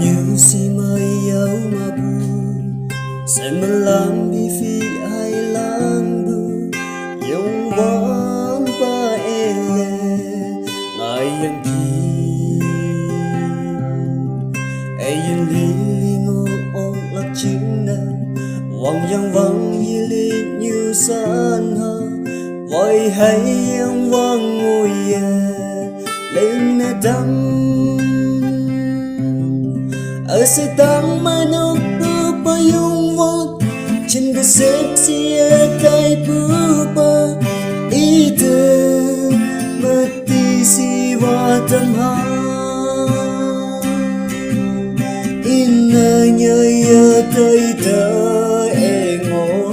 như si mai yêu mà bu sẽ mà làm đi phi ai lang bu yung wan pa ele ngài yang ki ai yin li li ngô ong lạc chính na vang yang vang yi li như san ha voi hay yang vang ngồi lên na đắm ở sẽ tăng mà nó bơ ba yung vot trên cái xếp xia tay bơ ba ý tư mất đi si va tâm ha in nơi nhơi ở tay tơ e ngô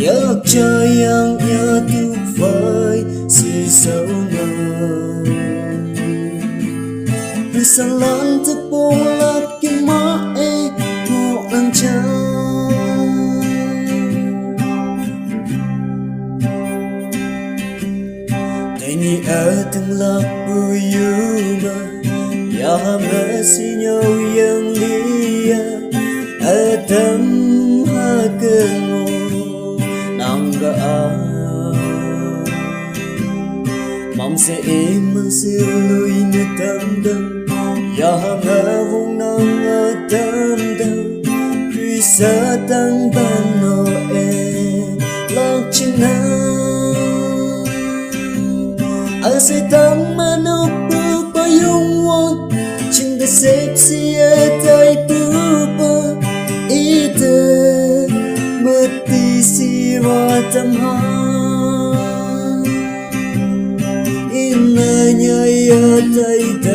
giấc trời yang nhớ tuyệt vời si sâu mơ sa lan ta bông lạc cái má e ngộ ăn cha tay ni ở từng lạc bùi yu mà ya mẹ si nhau yang lia ở tâm ha cơ ngô nàng ga mong sẽ im mang siêu lui nơi tâm đâm ya ngờ vùng nắng ở tâm đâu khi xa tăng ban Noel lạc trên nắng ở sẽ tăng mà nó bơ ba yung won trên cái xếp xia tay bơ ba ý tư mất đi si va tâm ha in nơi nhơi ở tay